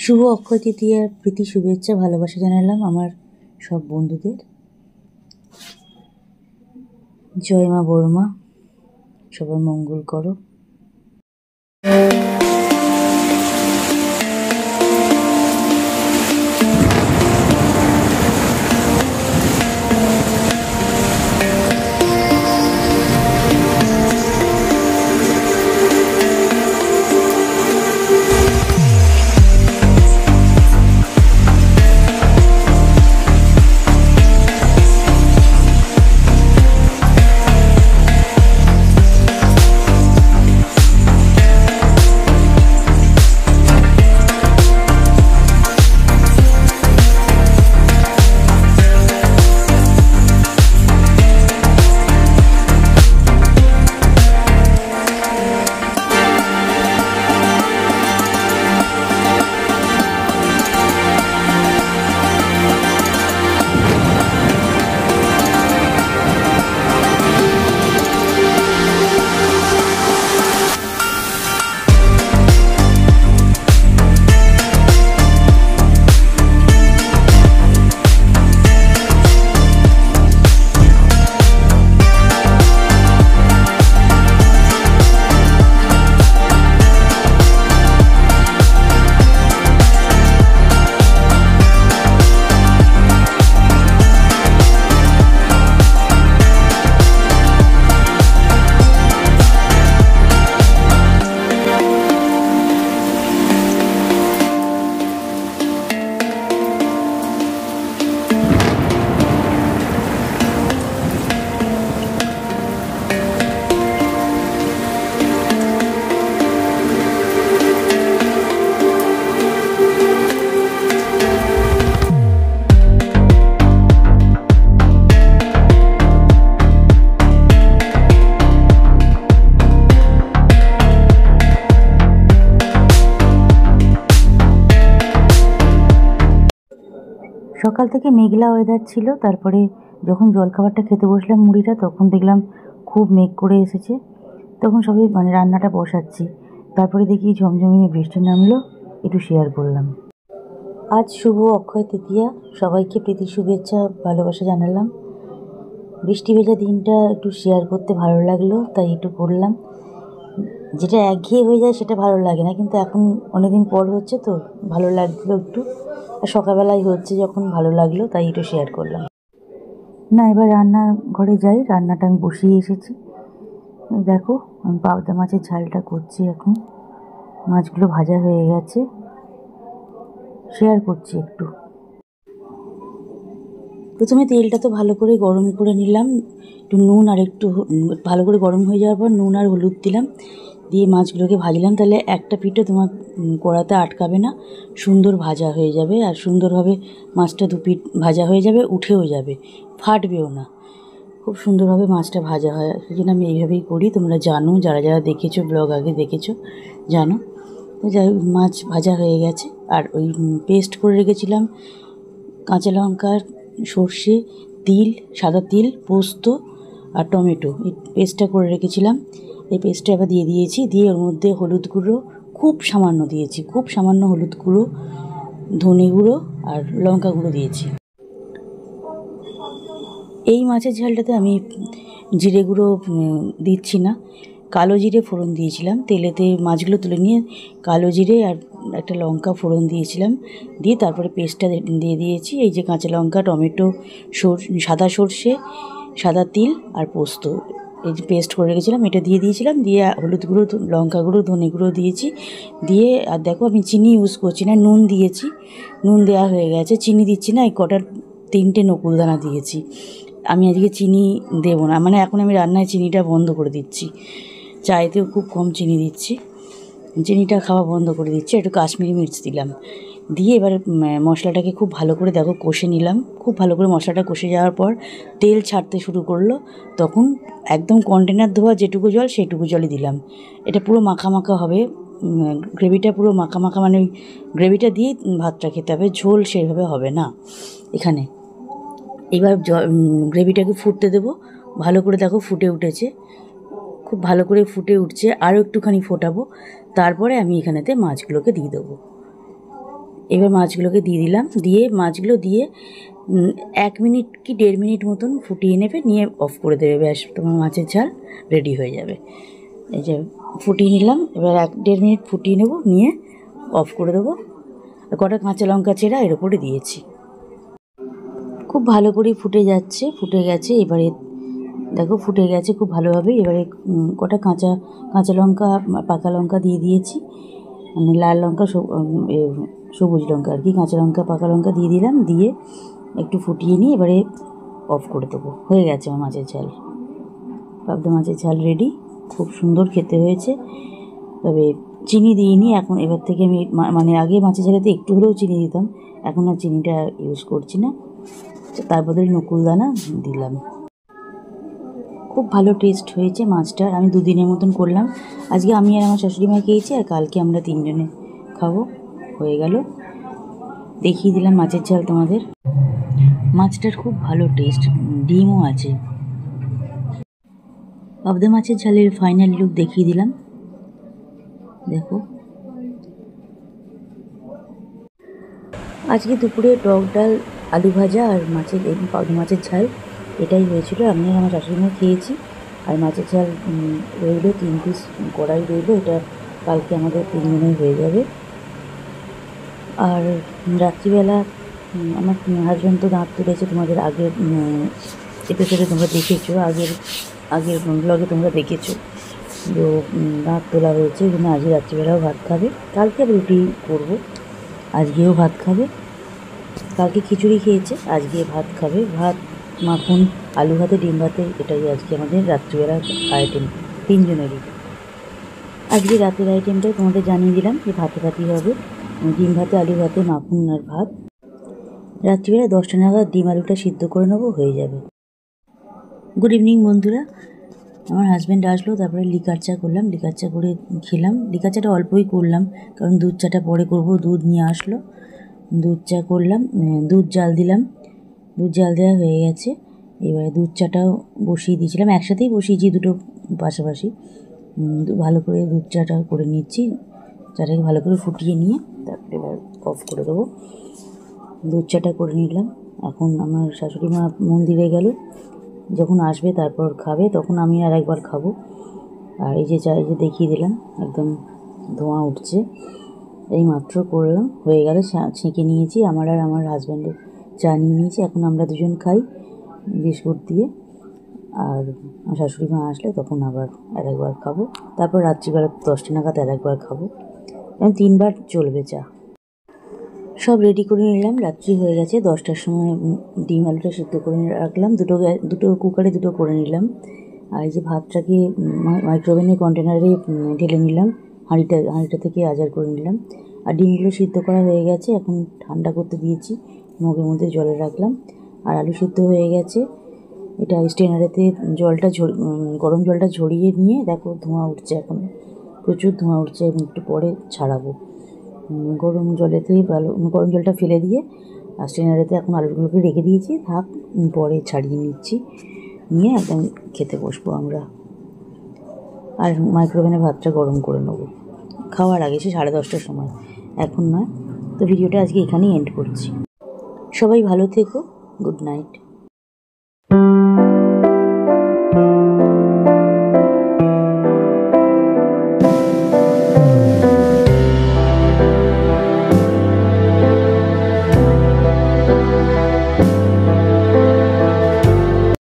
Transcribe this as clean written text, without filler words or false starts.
শুভ অক্ষয় তৃতীয়ার প্রীতি শুভেচ্ছা ভালোবাসা জানালাম আমার সব বন্ধুদের। জয় মা বড়মা, সবার মঙ্গল করো। সকাল থেকে মেঘলা ওয়েদার ছিল, তারপরে যখন জলখাবারটা খেতে বসলাম মুড়িটা, তখন দেখলাম খুব মেঘ করে এসেছে। তখন সবাই রান্নাটা বসাচ্ছি, তারপরে দেখি ঝমঝমিয়ে বৃষ্টি নামলো, একটু শেয়ার করলাম। আজ শুভ অক্ষয় তৃতীয়া, সবাইকে প্রীতি শুভেচ্ছা ভালোবাসা জানালাম। বৃষ্টি ভেজা দিনটা একটু শেয়ার করতে ভালো লাগলো, তাই একটু করলাম। যেটা একঘেয়ে হয়ে যায় সেটা ভালো লাগে না, কিন্তু এখন অনেকদিন পর হচ্ছে তো ভালো লাগলো একটু, আর সকালবেলায় হচ্ছে যখন ভালো লাগলো, তাই একটু শেয়ার করলাম। না, এবার রান্নাঘরে যাই, রান্নাটা আমি বসিয়ে এসেছি। দেখো আমি পাবদা মাছের ঝালটা করছি এখন, মাছগুলো ভাজা হয়ে গেছে, শেয়ার করছি একটু। প্রথমে তেলটা তো ভালো করে গরম করে নিলাম, একটু নুন আর একটু ভালো করে গরম হয়ে যাওয়ার পর নুন আর হলুদ দিলাম, দিয়ে মাছগুলোকে ভাজলাম। তাহলে একটা পিঠও তোমার কড়াতে আটকাবে না, সুন্দর ভাজা হয়ে যাবে, আর সুন্দরভাবে মাছটা দু পিঠ ভাজা হয়ে যাবে, উঠেও যাবে, ফাটবেও না, খুব সুন্দরভাবে মাছটা ভাজা হয়। সেই জন্য আমি এইভাবেই করি, তোমরা জানো, যারা যারা দেখেছো ব্লগ আগে দেখেছো জানো। তো যাই হোক, মাছ ভাজা হয়ে গেছে। আর ওই পেস্ট করে রেখেছিলাম কাঁচা লঙ্কা, সর্ষে, তিল, সাদা তিল, পোস্ত আর টমেটো, এই পেস্টটা করে রেখেছিলাম। এই পেস্টটা এবার দিয়ে দিয়েছি, দিয়ে ওর মধ্যে হলুদ গুঁড়ো খুব সামান্য দিয়েছি, খুব সামান্য হলুদ গুঁড়ো, ধনে গুঁড়ো আর লঙ্কা গুঁড়ো দিয়েছি। এই মাছের ঝালটাতে আমি জিরে গুঁড়ো দিচ্ছি না, কালো জিরে ফোড়ন দিয়েছিলাম। তেলেতে মাছগুলো তুলে নিয়ে কালো জিরে আর একটা লঙ্কা ফোড়ন দিয়েছিলাম, দিয়ে তারপরে পেস্টটা দিয়ে দিয়েছি। এই যে কাঁচা লঙ্কা, টমেটো, সাদা সর্ষে, সাদা তিল আর পোস্ত, এই যে পেস্ট করে রেখেছিলাম, এটা দিয়ে দিয়েছিলাম। দিয়ে হলুদ গুঁড়ো, লঙ্কা গুঁড়ো, ধনে গুঁড়ো দিয়েছি। দিয়ে আর দেখো আমি চিনি ইউজ করছি না, নুন দিয়েছি, নুন দেওয়া হয়ে গেছে, চিনি দিচ্ছি না। এই কটার 3টে নকুলদানা দিয়েছি। আমি আজকে চিনি দেবো না, মানে এখন আমি রান্নায় চিনিটা বন্ধ করে দিচ্ছি, চায়েতেও খুব কম চিনি দিচ্ছি, চিনিটা খাওয়া বন্ধ করে দিচ্ছি। একটু কাশ্মীরি মির্চ দিলাম, দিয়ে এবার মশলাটাকে খুব ভালো করে দেখো কষে নিলাম। খুব ভালো করে মশলাটা কষে যাওয়ার পর তেল ছাড়তে শুরু করলো, তখন একদম কন্টেনার ধোয়া যেটুকু জল সেইটুকু জলই দিলাম। এটা পুরো মাখা মাখা হবে, গ্রেভিটা পুরো মাখা মাখা, মানে ওই গ্রেভিটা দিয়েই ভাতটা খেতে হবে, ঝোল সেইভাবে হবে না এখানে। এবার গ্রেভিটাকে ফুটতে দেবো, ভালো করে দেখো ফুটে উঠেছে, খুব ভালো করে ফুটে উঠছে, আরও একটুখানি ফোটাবো, তারপরে আমি এখানেতে মাছগুলোকে দিয়ে দেবো। এবার মাছগুলোকে দিয়ে দিলাম, দিয়ে মাছগুলো দিয়ে 1 মিনিট কি 1.5 মিনিট মতন ফুটিয়ে নেবে, নিয়ে অফ করে দেবে। ব্যাস, তোমার মাছের ঝাল রেডি হয়ে যাবে। এই যে ফুটিয়ে নিলাম, এবার 1-1.5 মিনিট ফুটিয়ে নেব, নিয়ে অফ করে দেবো। কটা কাঁচা লঙ্কা চেরা এর উপরে দিয়েছি। খুব ভালো করে ফুটে যাচ্ছে, ফুটে গেছে। এবারে দেখো ফুটে গেছে খুব ভালোভাবে। এবারে কটা কাঁচা লঙ্কা, পাকা লঙ্কা দিয়ে দিয়েছি, মানে লাল লঙ্কা, সবুজ লঙ্কা আর কি, কাঁচা লঙ্কা পাকা লঙ্কা দিয়ে দিলাম, দিয়ে একটু ফুটিয়ে নিয়ে এবারে অফ করে দেবো। হয়ে গেছে আমার মাছের ঝাল, পাবদা মাছের ঝাল রেডি। খুব সুন্দর খেতে হয়েছে। তবে চিনি দিইনি এখন, এবার থেকে আমি মানে আগে মাছের ঝালেতে একটু হলেও চিনি দিতাম, এখন আর চিনিটা ইউজ করছি না, তার বদলে নকুলদানা দিলাম। খুব ভালো টেস্ট হয়েছে মাছটার। আমি 2 দিনের মতন করলাম। আজকে আমি আর আমার শাশুড়ি মা খেয়েছি, আর কালকে আমরা 3 জনে খাবো। হয়ে গেল, দেখিয়ে দিলাম মাছের ঝাল তোমাদের। মাছটার খুব ভালো টেস্ট, ডিমও আছে। পাবদা মাছের ঝালের ফাইনাল লুক দেখিয়ে দিলাম, দেখো। আজকে দুপুরে টক ডাল, আলু ভাজা আর পাবদা মাছের ঝাল, এটাই হয়েছিল। আমি আর আমার শাশুড়ি মা খেয়েছি। আর মাছের ঝাল রইলো 3 পিস কড়াই রইলো, এটা কালকে আমাদের 3 জনের হয়ে যাবে। আর রাত্রিবেলা আমার হাজব্যান্ড তো দাঁত তুলেছে, তোমাদের আগের এপিসোডে তোমরা দেখেছো, আগের ব্লগে তোমরা দেখেছো, তো দাঁত তোলা হয়েছে। ওই জন্য আজকে রাত্রিবেলাও ভাত খাবে। কালকে রুটি করবো, আজকেও ভাত খাবে। কালকে খিচুড়ি খেয়েছে, আজকে ভাত খাবে। ভাত, মাখন, আলু ভাতে, ডিম ভাতে, এটাই আজকে আমাদের রাত্রিবেলার আইটেম 3 জনেরই। আজকে রাতের আইটেমটাই তোমাদের জানিয়ে দিলাম যে ভাতই হবে, ডিম ভাতে, আলু ভাতে, মাখন আর ভাত। রাত্রিবেলা 10টা নাগাদ ডিম আলুটা সিদ্ধ করে নেবো, হয়ে যাবে। গুড ইভিনিং বন্ধুরা। আমার হাজব্যান্ড আসলো, তারপরে লিকার চা করলাম, লিকার চা করে খেলাম। লিকার চাটা অল্পই করলাম, কারণ দুধ চাটা পরে করব। দুধ নিয়ে আসলো, দুধ চা করলাম, দুধ জাল দিলাম। দুধ জাল দেওয়া হয়ে গেছে। এবারে দুধ চাটাও বসিয়ে দিয়েছিলাম, একসাথেই বসিয়েছি দুটো পাশাপাশি। ভালো করে দুধ চাটা করে নিচ্ছি, চাটাকে ভালো করে ফুটিয়ে নিয়ে তারপরে এবার অফ করে দেবো। দুধ চাটা করে নিলাম। এখন আমার শাশুড়ি মা মন্দিরে গেল, যখন আসবে তারপর খাবে, তখন আমি আর একবার খাবো। আর এই যে চা, এই যে দেখিয়ে দিলাম, একদম ধোঁয়া উঠছে। এই মাত্র করলাম, হয়ে গেল। ছেঁকে নিয়েছি, আমার আর আমার হাজব্যান্ডের চা নিয়ে নিয়েছি। এখন আমরা দুজন খাই বিস্কুট দিয়ে। আর আমার শাশুড়ি মা আসলে তখন আবার আরেকবার খাবো। তারপর রাত্রিবেলা 10টা নাগাদ আরেকবার খাবো, কারণ 3 বার চলবে চা। সব রেডি করে নিলাম, রাত্রি হয়ে গেছে। 10টার সময় ডিম আলুটা সিদ্ধ করে রাখলাম, দুটো কুকারে দুটো করে নিলাম। আর এই যে ভাতটাকে মাইক্রোওভেনের কন্টেনারে ঢেলে নিলাম, হাঁড়িটা থেকে আজার করে নিলাম। আর ডিমগুলো সিদ্ধ করা হয়ে গেছে, এখন ঠান্ডা করতে দিয়েছি, মগের মধ্যে জলে রাখলাম। আর আলু সিদ্ধ হয়ে গেছে, এটা স্টেনারেতে গরম জলটা ঝরিয়ে নিয়ে দেখো ধোঁয়া উঠছে, এখন প্রচুর ধোঁয়া উঠছে, এবং একটু পরে ছাড়াবো। গরম জলটা ফেলে দিয়ে আর স্টেনারেতে এখন আলুগুলোকে রেখে দিয়েছি, থাক, পরে ছাড়িয়ে নিচ্ছি, নিয়ে একদম খেতে বসবো আমরা। আর মাইক্রোওভেনে ভাতটা গরম করে নেবো খাওয়ার আগে, সে 10:30টার সময়, এখন নয়। তো ভিডিওটা আজকে এখানেই এন্ড করছি। সবাই ভালো থেকো, গুড নাইট।